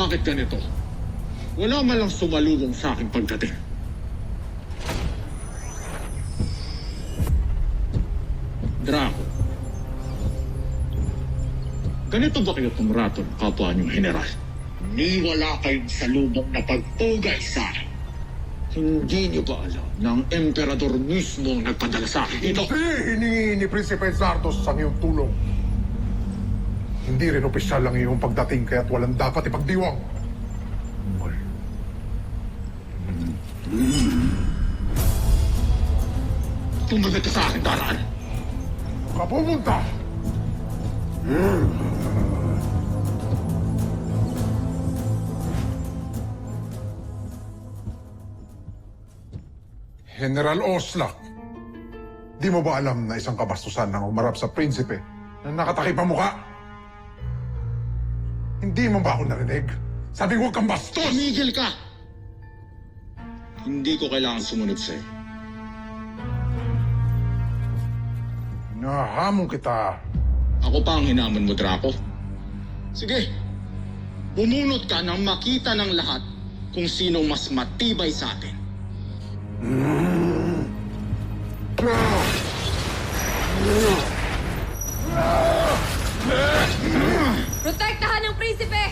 bakit ganito. Wala man lang sumalubong sa aking pagdating. Draco, ganito ba kayo tumrato ng kapwa niyong general? Ni wala kayong salubong na pagpugay sa akin. Hindi niyo ba alam na ang emperador mismo ang nagpadala sa akin dito? Hiningi ni Prinsipe Zardos ang iyong tulong. Hindi rin opisyal ang iyong pagdating kaya't walang dapat ipagdiwang. Tumagat ka sa akin, Daran. Kapumunta! General Oslak, di mo ba alam na isang kabastusan ang umarap sa prinsipe na nakatakip ang muka? Hindi mo ba ako narinig? Sabi ko, huwag kang bastos! Tumigil ka! Hindi ko kailangan sumunod sa'yo. Nahamon kita. Ako pa ang hinamon mo, Draco. Sige, bumunot ka nang makita ng lahat kung sinong mas matibay sa atin. Protektahan ng prinsipe!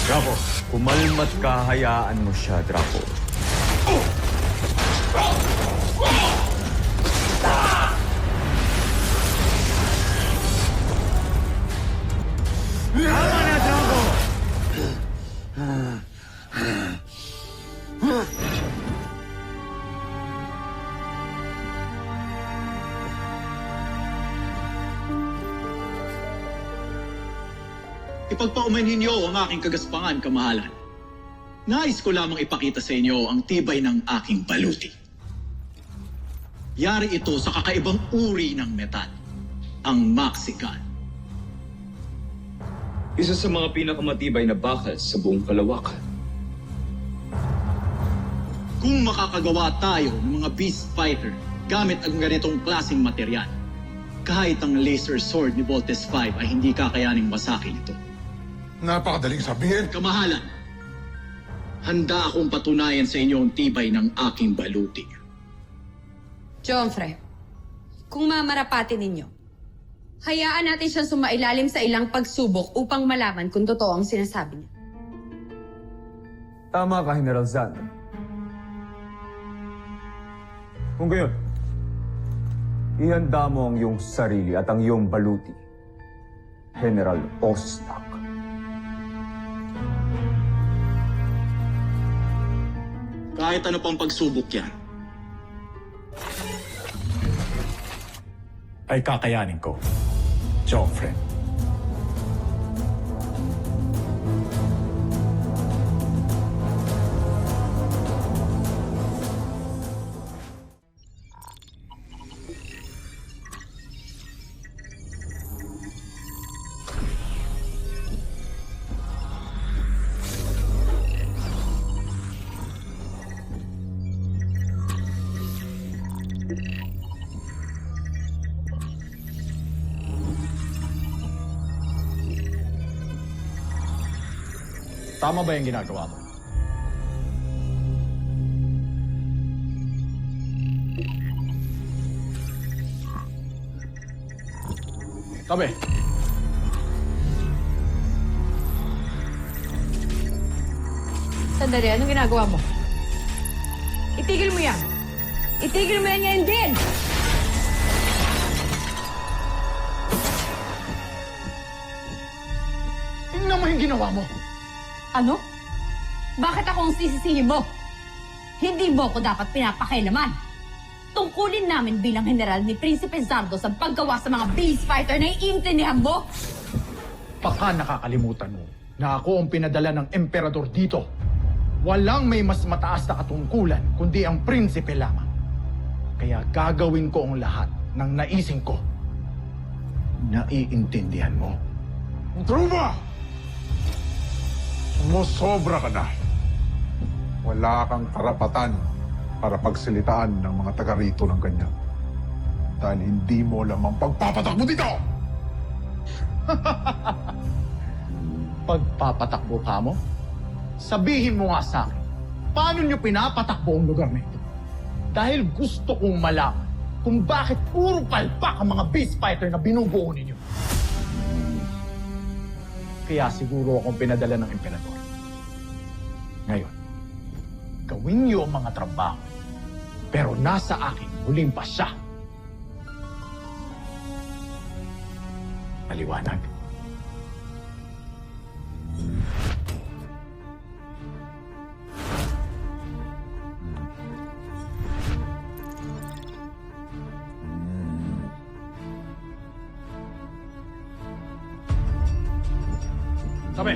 Draco, kumalmat ka, hayaan mo siya, Draco. Tama na, Draco! Ipagpaumanhin niyo ang aking kagaspangan, kamahalan. Nais ko lamang ipakita sa inyo ang tibay ng aking baluti. Yari ito sa kakaibang uri ng metal, ang Maxican. Isa sa mga pinakamatibay na bakal sa buong kalawakan. Kung makakagawa tayo ng mga beast fighter gamit ang ganitong klaseng material, kahit ang laser sword ni Voltes 5 ay hindi kakayaning masakin ito. Napakadaling sabihin. Kamahalan, handa akong patunayan sa inyo ang tibay ng aking baluti. Joffre, kung mamarapati ninyo, hayaan natin siyang sumailalim sa ilang pagsubok upang malaman kung totoo ang sinasabi niya. Tama ka, General Zan. Kung gayon, ihanda mo ang iyong sarili at ang iyong baluti, General Oslak. Kahit ano pang pagsubok yan, ay kakayanin ko, Joffre. Tama ba yung ginagawa mo? Tabi. Sandali, anong ginagawa mo? Itigil mo yan! Itigil mo yan ngayon din! Tingnan mo yung ginawa mo. Ano? Bakit ako ang sisisihin mo? Hindi mo ako dapat pinapakailaman. Tungkulin namin bilang general ni Prinsipe Zardos ang paggawa sa mga beast fighter na iintindihan mo. Baka nakakalimutan mo na ako ang pinadala ng emperador dito. Walang may mas mataas na katungkulan kundi ang prinsipe lamang. Kaya gagawin ko ang lahat ng naising ko. Naiintindihan mo? Truba! Sumusobra ka na. Wala kang karapatan para pagsalitaan ng mga taga rito ng ganyan. Dahil hindi mo lamang pagpapatakbo dito! Pagpapatakbo ka mo? Sabihin mo nga sa akin, paano nyo pinapatakbo ang lugar na ito? Dahil gusto kong malaman kung bakit puro palpak ang mga beast fighter na binubuo ninyo. Kaya siguro akong pinadala ng emperador. Ngayon, gawin niyo ang mga trabaho, pero nasa akin huling pa siya. Maliwanag. Sabi,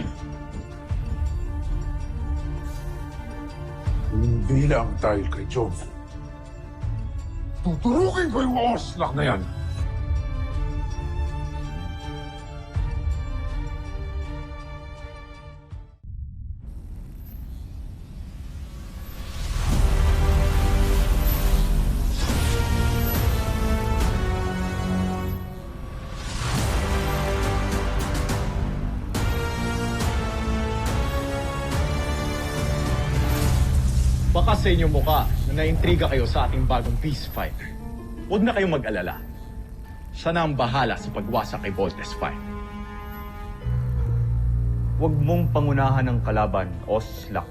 Hindi lang dahil kay John. Tuturukin ko yung Oslak na yan. baka sa inyong mukha na naintriga kayo sa ating bagong peace fighter. Huwag na kayong mag-alala. Siya na ang bahala sa pagwasak kay Voltes 5. Huwag mong pangunahan ang kalaban, Oslak.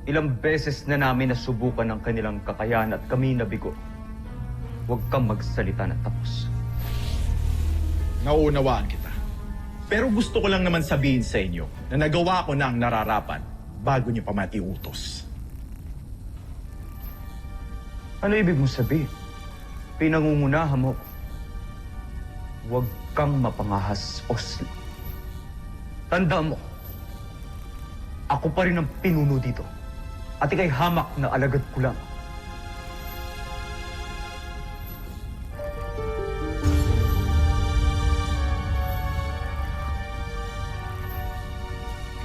Ilang beses na namin nasubukan ang kanilang kakayahan at kami nabigo. Huwag kang magsalita na tapos. Nauunawaan kita. Pero gusto ko lang naman sabihin sa inyo na nagawa ko na ang nararapat bago niyo pa matiutos. Ano ibig mong sabihin? Pinangungunahan mo. Huwag kang mapangahas, Oslak. Tandaan mo, ako pa rin ang pinuno dito. At ika'y hamak na alagad ko lang.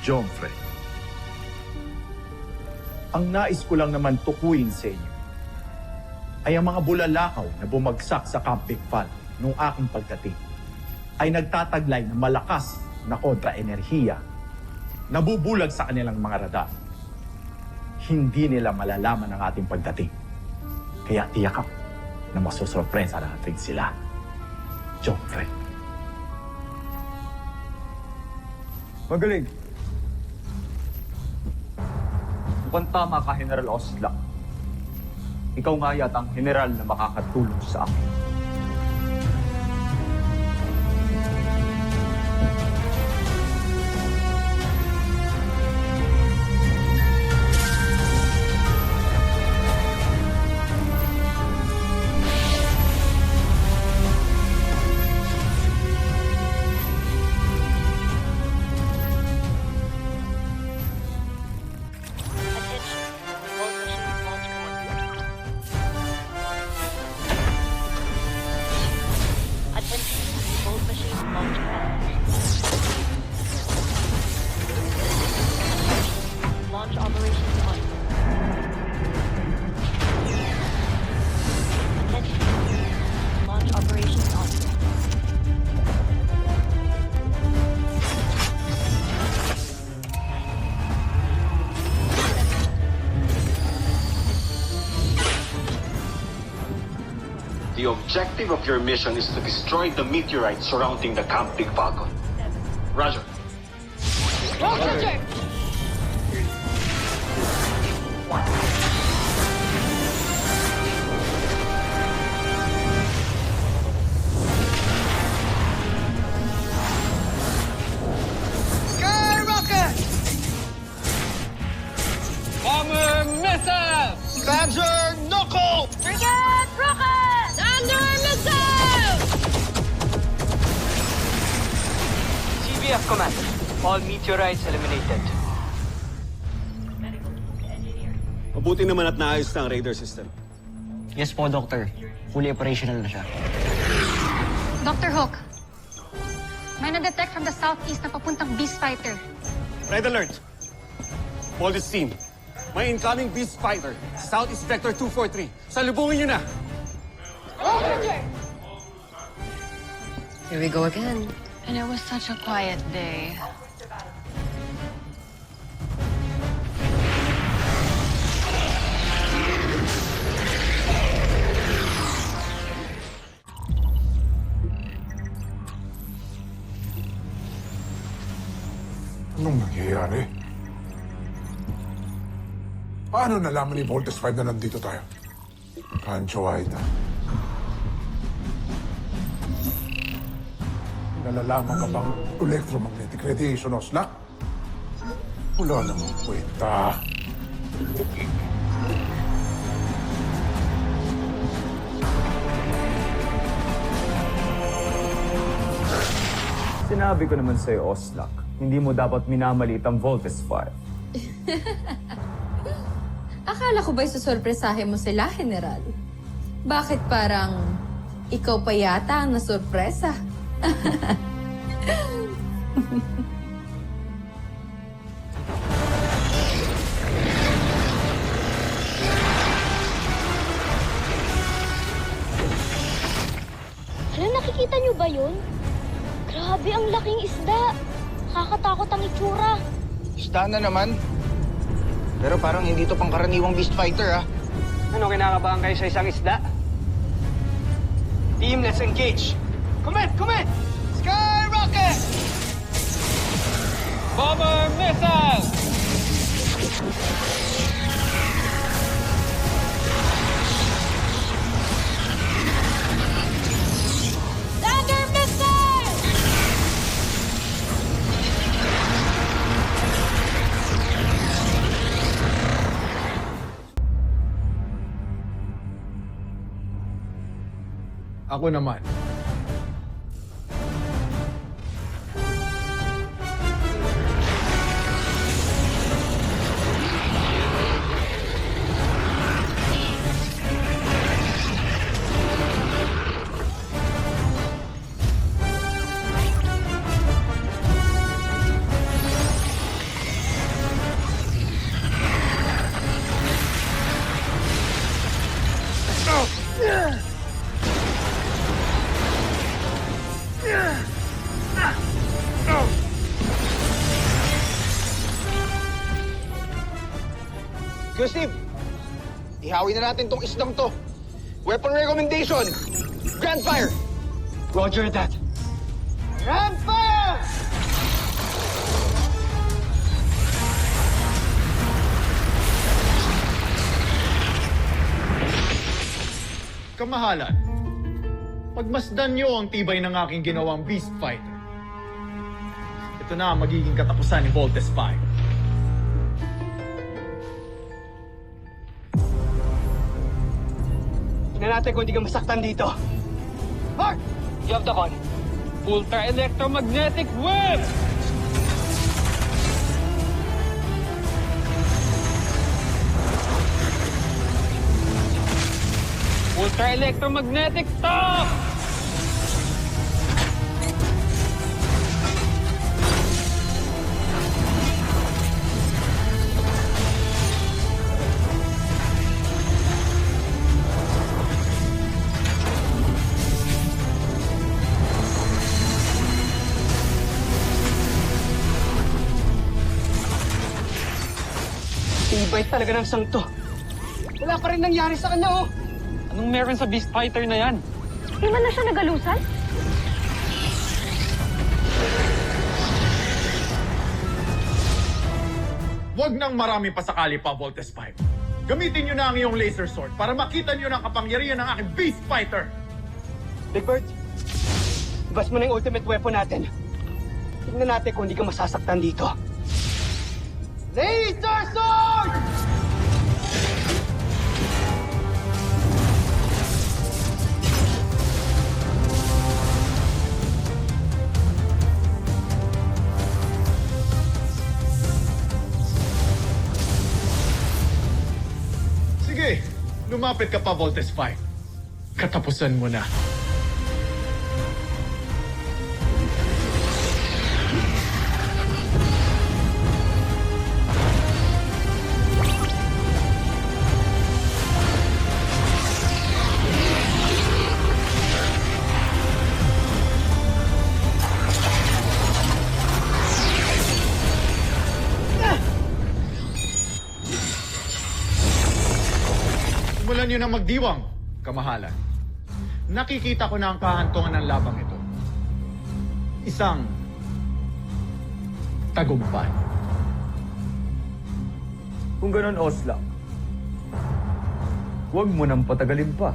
John Frey, ang nais ko lang naman tukuyin sa inyo ay ang mga bulalakaw na bumagsak sa Camp Big Fall noong aking pagdating ay nagtataglay ng malakas na kontra-enerhiya, nabubulag sa kanilang mga radar. Hindi nila malalaman ang ating pagdating. Kaya tiyak ako na masusurpresa natin sila. John Frey. Magaling. Mukhang tama ka, General Oslak. Ikaw nga yata ang general na makakatulong sa akin. Launch operations on. Attention. Launch operations on. The objective of your mission is to destroy the meteorite surrounding the Camp Big Falcon. Roger. Roger! Skyrocket! Bomber missile! Badger knuckle! Frigate rocket! Thunder missile! CBF command. All meteorites eliminated. Mabuti naman at naayos na ang radar system. Yes po, Doctor. Fully operational na siya. Dr. Hook, may na-detect from the southeast na papuntang Beast Fighter. Red alert! All this team. May incoming beast fighter. Southeast Vector 243. Salubungin nyo na. Here we go again. And it was such a quiet day. Anong nangyayari? Paano nalaman ni Voltes 5 na nandito tayo? Kancho Aida. Nalalaman ka bang electromagnetic radiation, Oslak? Wala namang kwenta. Sinabi ko naman sa'yo, Oslak, hindi mo dapat minamalit ang Voltes 5. Akala ko ba'y susurpresahin mo sila, General? Bakit parang ikaw pa yata ang nasurpresa? Hala, nakikita niyo ba yun? Grabe, ang laking isda. Nakakatakot ang itsura. Isda na naman. Pero parang hindi to pangkaraniwang beast fighter, ah. Ano, kinakabahan kayo sa isang isda? Team, let's engage. Commit! Skyrocket! Bomber missile! Thunder missile! Ako naman. Steve, ihawi na natin tong isdang to. Weapon recommendation. Grand fire. Roger that. Grand fire! Kamahalan, pagmasdan niyo ang tibay ng aking ginawang beast fighter. Ito na ang magiging katapusan ni Voltes 5. Tingnan natin kung hindi ka masaktan dito. Mark! You have the con. Ultra electromagnetic wave! Ultra electromagnetic top! Tibay talaga ng sangto. Wala pa rin nangyari sa kanya, oh. Anong meron sa beast fighter na yan? Di man na siya nagalusan? Huwag nang marami pasakali pa, Voltes 5. Gamitin niyo na ang iyong laser sword para makita niyo ng kapangyarihan ng aking beast fighter. Big Bird, ibas mo na yung ultimate weapon natin. Tingnan natin kung hindi ka masasaktan dito. Laser sword! Sige, lumapit ka pa, Voltes 5. Katapusan mo na. nyo na magdiwang, kamahalan. Nakikita ko na ang kahantungan ng labang ito. Isang tagumpay. Kung ganon, Oslak, huwag mo nang patagalin pa.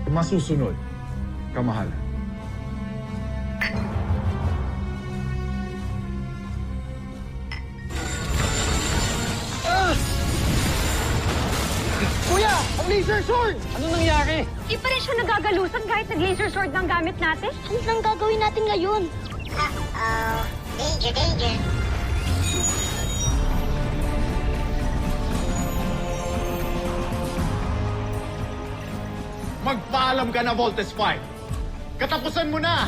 Masusunod, kamahalan. Kuya! Ang laser sword! Ano nangyari? Di pa rin siya nagagalusan kahit nag-laser sword ng gamit natin. Ano nang gagawin natin ngayon? Danger, danger. Magpaalam ka na, Voltes 5. Katapusan mo na!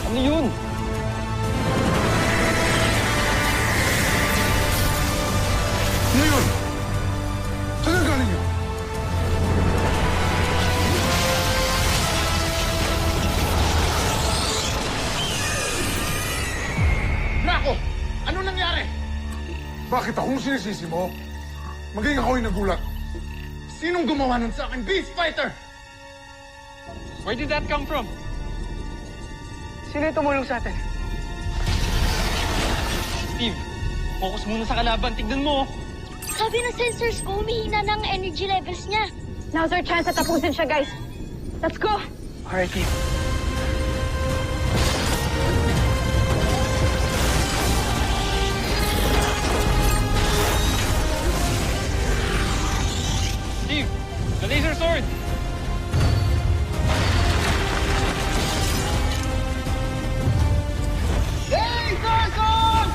Ano yun? Ano yun? Saan ang galing yun? Draco! Ano nangyari? Bakit akong sinisisi mo? Maging ako'y nagulat. Sinong gumawa nun sa akin, Beast Fighter? Where did that come from? Sino yung tumulong sa atin? Steve, focus muna sa kalaban. Tignan mo. Sabi ng sensors ko, humihina na ang energy levels niya. Now's our chance at tapusin siya, guys. Let's go! Alright, Steve. Steve, the laser sword! Laser sword!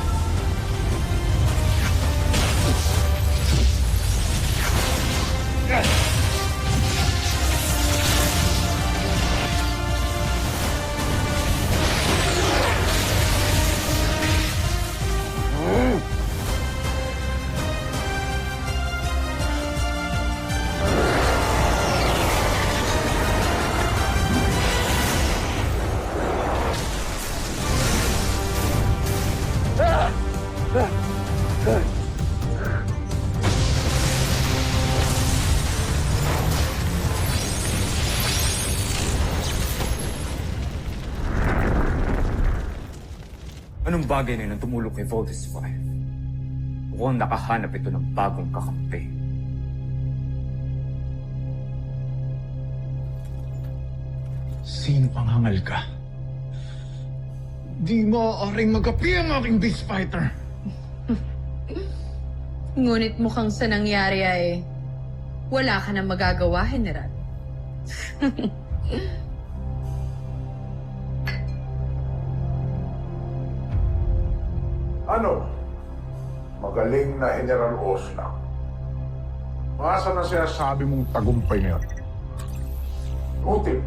Anong bagay na yun ang tumulong kay Voltes 5? Mukhang nakahanap ito ng bagong kakampi. Sino ang hangal ka? Di maaaring magapi ang aking Beast Fighter. Ngunit mukhang sa nangyari ay wala ka na magagawa, General. Ano? Magaling na General Oslak. Masa na sinasabi mong tagumpay na yun? Util,